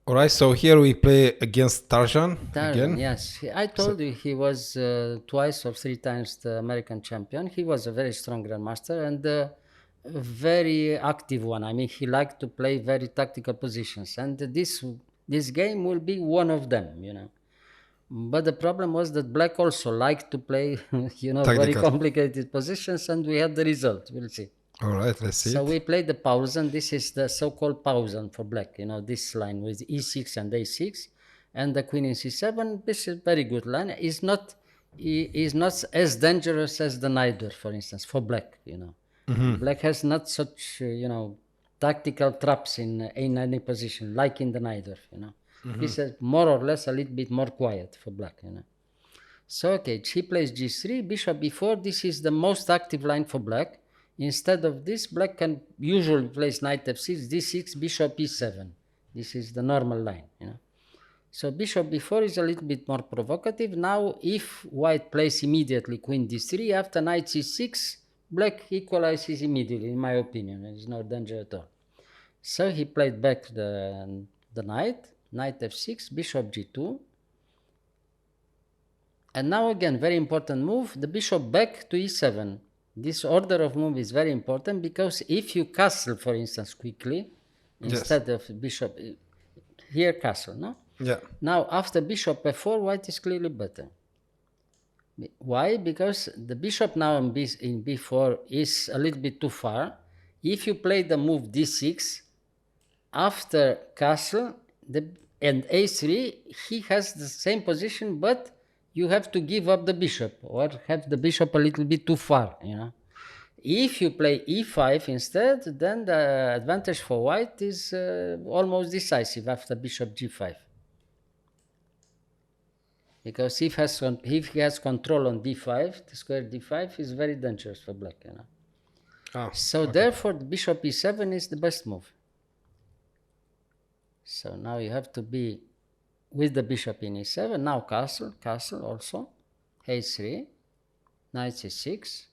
All right, so here we play against Tarjan Tarjan, again. yes. I So, told you he was twice or three times the American champion. He was a very strong grandmaster and a very active one. I mean, he liked to play very tactical positions, and this game will be one of them. But the problem was that Black also liked to play, very tactical. complicated positions, and we had the result. We'll see. All right, let's see So it. we played the Pausen. This is the so-called Pausen for black. This line with e6 and a6, and the queen in c7. This is very good line. Is not as dangerous as the Niger, for instance, for black. Black has not such tactical traps in any position like in the Niger. This is more or less a little bit more quiet for black. So, okay, he plays g3, bishop b4. This is the most active line for black. Instead of this, black can usually place knight f6, d6, bishop e7. This is the normal line. So bishop b4 is a little bit more provocative. Now, if white plays immediately queen d3, after knight c6, black equalizes immediately, in my opinion. There's no danger at all. So he played back the knight f6, bishop g2. And now again, very important move, the bishop back to e7. This order of move is very important because if you castle, for instance, quickly, Yes. instead of bishop, here castle, no? Yeah. Now, after bishop f4, white is clearly better. Why? Because the bishop now in b4 is a little bit too far. If you play the move d6, after castle and a3, he has the same position, but you have to give up the bishop or have the bishop a little bit too far. If you play e5 instead, then the advantage for white is almost decisive after bishop g5. Because if he has control on d5, the square d5 is very dangerous for black. Oh, So okay. therefore, the bishop e7 is the best move. So now you have to be with the bishop in e7. Now castle also, a3, knight c6,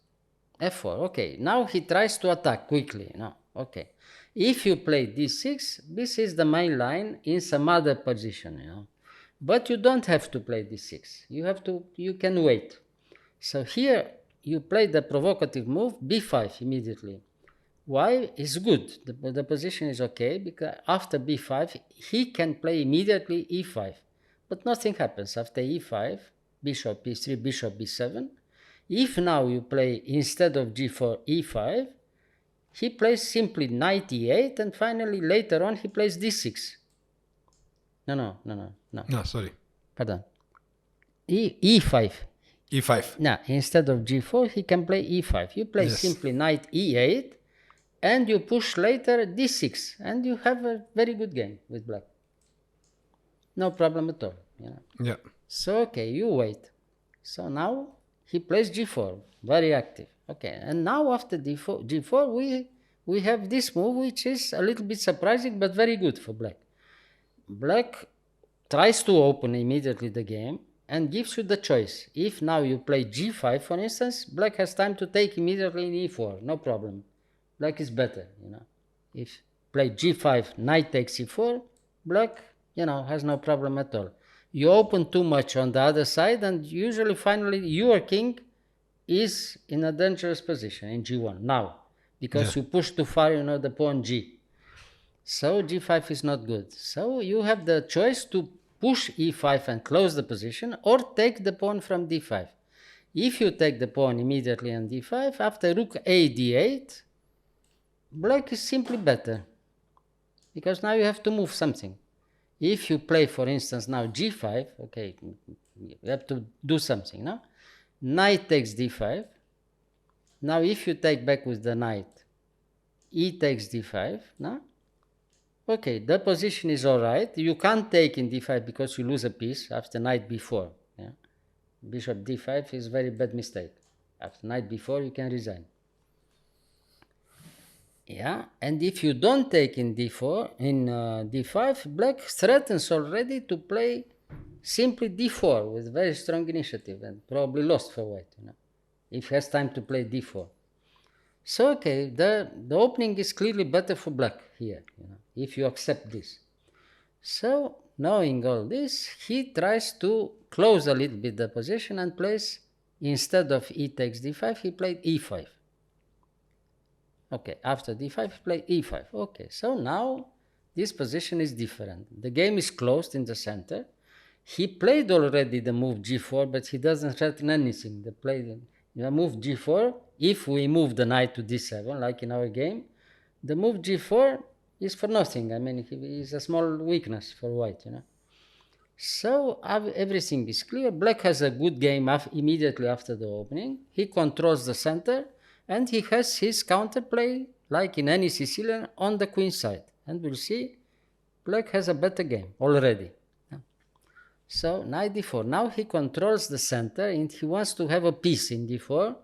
f4. Okay, now he tries to attack quickly. No, okay. If you play d6, this is the main line in some other position. But you don't have to play d6. You can wait. So here you play the provocative move b5 immediately. Why? Is good. The position is okay because after b5 he can play immediately e5, but nothing happens after e5. Bishop b3, bishop b7. If now you play instead of g4 e5, he plays simply knight e8, and finally later on he plays d6. No. No, sorry. Pardon. E5. E5. Now instead of g4 he can play e5. You play Yes. simply knight e8, and you push later d6, and you have a very good game with black. No problem at all. Yeah. So okay, you wait. So now he plays g4, very active. Okay, and now after g4 we have this move which is a little bit surprising but very good for black. Black tries to open immediately the game and gives you the choice. If now you play g5, for instance, black has time to take immediately in e4, no problem. Black is better. If play g5, knight takes e4, black, has no problem at all. You open too much on the other side, and usually, finally, your king is in a dangerous position in g1 now, Yeah. because you push too far, the pawn g. So g5 is not good. So you have the choice to push e5 and close the position, or take the pawn from d5. If you take the pawn immediately on d5, after rook a d8, black is simply better, because now you have to move something. If you play, for instance, now g5, okay, you have to do something. Now knight takes d5. Now if you take back with the knight, e takes d5. Now, okay, the position is all right. You can't take in d5 because you lose a piece after knight b4. Yeah? Bishop d5 is very bad mistake. After knight b4, you can resign. Yeah, and if you don't take in d4, in d5, black threatens already to play simply d4 with very strong initiative, and probably lost for white, if he has time to play d4. So, okay, the opening is clearly better for black here, if you accept this. So, knowing all this, he tries to close a little bit the position and plays, instead of e takes d5, he played e5. Okay, after d5, he played e5. Okay, so now this position is different. The game is closed in the center. He played already the move g4, but he doesn't threaten anything. The move g4, if we move the knight to d7, like in our game, the move g4 is for nothing. I mean, it is a small weakness for white, So everything is clear. Black has a good game immediately after the opening. He controls the center, and he has his counterplay, like in any Sicilian, on the queen side. And we'll see Black has a better game already. So knight d4. Now he controls the center, and he wants to have a piece in d4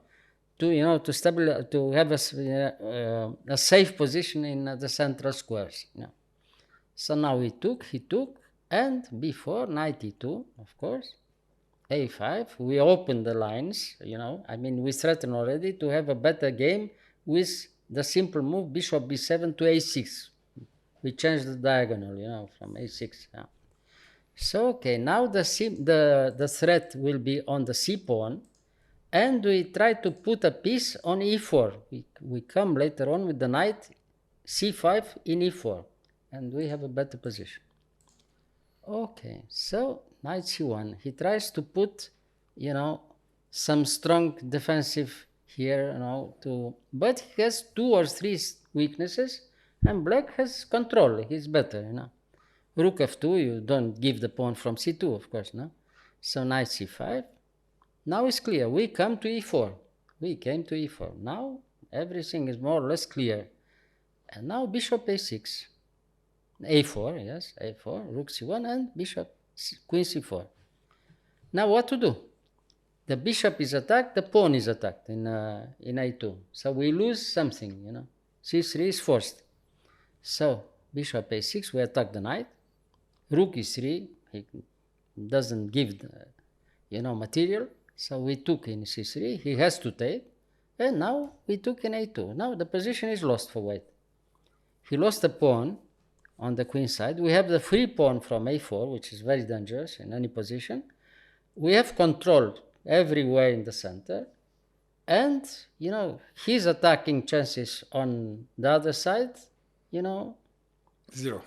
to have a safe position in the central squares. So now he took, and before knight e2, of course, a5. We open the lines. We threaten already to have a better game with the simple move bishop b7 to a6. We change the diagonal, from a6. Yeah. So okay, now the threat will be on the c pawn, and we try to put a piece on e4. We come later on with the knight c5 in e4, and we have a better position. Okay, so knight c1. He tries to put, some strong defensive here, but he has 2 or 3 weaknesses, and Black has control. He's better, Rook f2, you don't give the pawn from c2, of course, no? So knight c5. Now it's clear. We come to e4. We came to e4. Now everything is more or less clear. And now bishop a6. a4, yes, a4, rook c1, and bishop, queen c4. Now what to do? The bishop is attacked, the pawn is attacked in a2. So we lose something, c3 is forced. So bishop a6, we attack the knight. Rook e3, he doesn't give material. So we took in c3, he has to take. And now we took in a2. Now the position is lost for white. He lost the pawn on the queen side. We have the free pawn from a4, which is very dangerous in any position. We have control everywhere in the center. And, his attacking chances on the other side, Zero.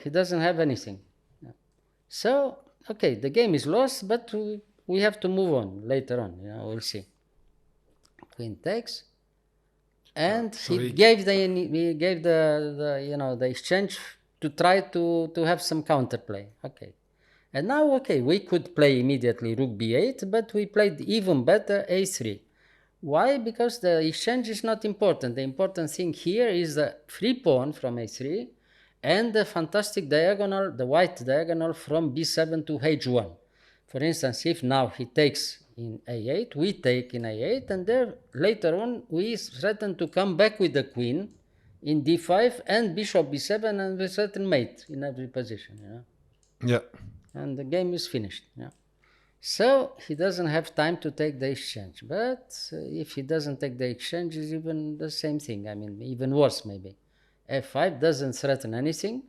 He doesn't have anything. So, okay, the game is lost, but we have to move on later on. We'll see. Queen takes. And So he gave the exchange to try to have some counterplay. Okay. And now, okay, we could play immediately rook b8, but we played even better a3. Why? Because the exchange is not important. The important thing here is the free pawn from a3 and the fantastic diagonal, the white diagonal from b7 to h1. For instance, if now he takes in a8, we take in a8, and there later on we threaten to come back with the queen in d5 and bishop b7, and we threaten mate in every position. Yeah. And the game is finished. So he doesn't have time to take the exchange. But if he doesn't take the exchange, it's even the same thing. Even worse maybe. f5 doesn't threaten anything.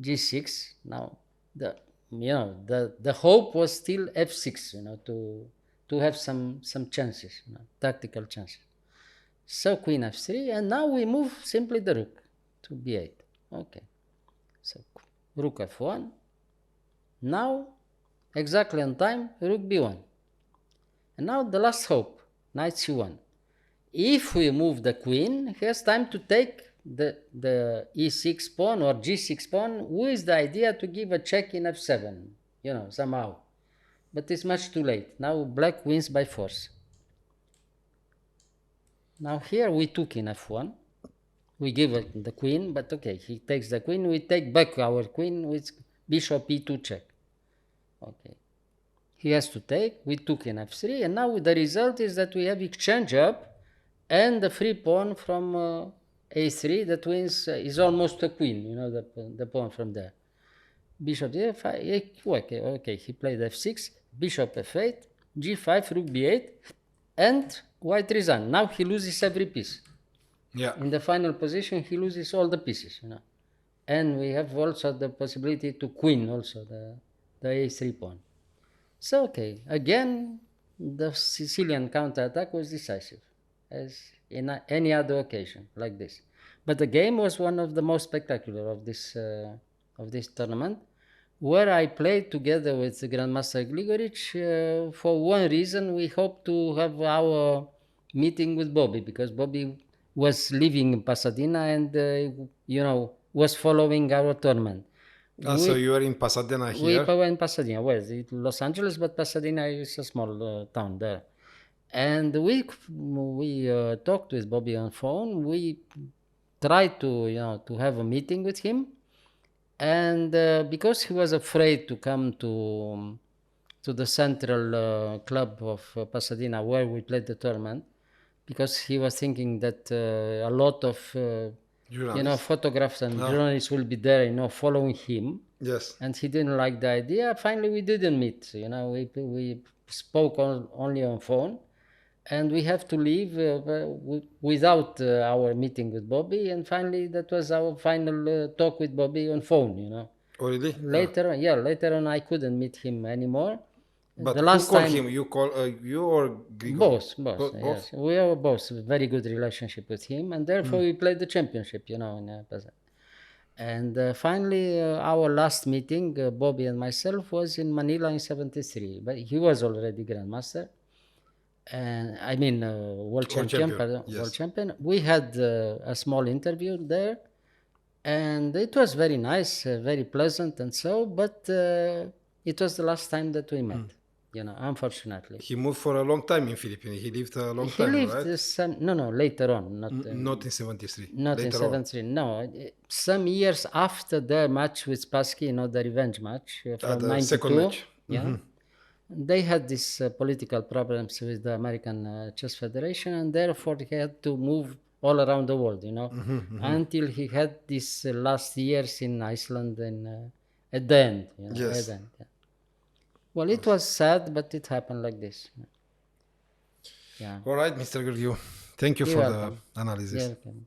g6. Now the hope was still f6. To have some chances, tactical chances. So queen f3, and now we move simply the rook to b8. Okay. So rook f1. Now, exactly on time, rook b1. And now the last hope, knight c1. If we move the queen, he has time to take the e6 pawn or g6 pawn with the idea to give a check in f7, somehow. But it's much too late. Now Black wins by force. Now here we took in f1. We give it the queen, but okay, he takes the queen. We take back our queen with bishop e2 check. Okay. He has to take. We took in f3, and now the result is that we have exchange up, and the free pawn from a3 that wins is almost a queen. The pawn from there. Bishop f5. Okay. He played f6. Bishop f8. g5. Rook b8, and white resigned. Now he loses every piece. Yeah. In the final position, he loses all the pieces. and we have also the possibility to queen also the a3 pawn. So okay, again the Sicilian counterattack was decisive, as in any other occasion like this. But the game was one of the most spectacular of this tournament, where I played together with the Grandmaster Gligoric. For one reason, we hope to have our meeting with Bobby, because Bobby was living in Pasadena and was following our tournament. So you are in Pasadena We here? were in Pasadena, well, it's Los Angeles, but Pasadena is a small town there. And we talked with Bobby on phone. We tried to have a meeting with him, and because he was afraid to come to the central club of Pasadena where we played the tournament, because he was thinking that a lot of photographs and journalists will be there, following him. Yes. And he didn't like the idea. Finally, we didn't meet. We spoke only on phone, and we have to leave without our meeting with Bobby. And finally, that was our final talk with Bobby on phone. Oh, really? Later on, I couldn't meet him anymore. But the who last called time, him? You call you or Grigor? both, Both? yes, we have both a very good relationship with him, and therefore we played the championship. In And finally, our last meeting, Bobby and myself, was in Manila in '73. But he was already Grandmaster, and I mean world champion. Yes. World champion. We had a small interview there, and it was very nice, very pleasant, and so. But it was the last time that we met. Unfortunately. He moved for a long time in Philippines. He lived a long He time, lived right? later on, Not in '73. not in Later on. '73. No, some years after their match with Spassky, the revenge match from The second '92. match. Yeah, they had these political problems with the American Chess Federation, and therefore he had to move all around the world. Until he had these last years in Iceland and at the end. Yes. At the end, yeah. Well, it was sad, but it happened like this. Yeah. All right, Mr. Gheorghiu. Thank you You're for welcome. the analysis. You're welcome.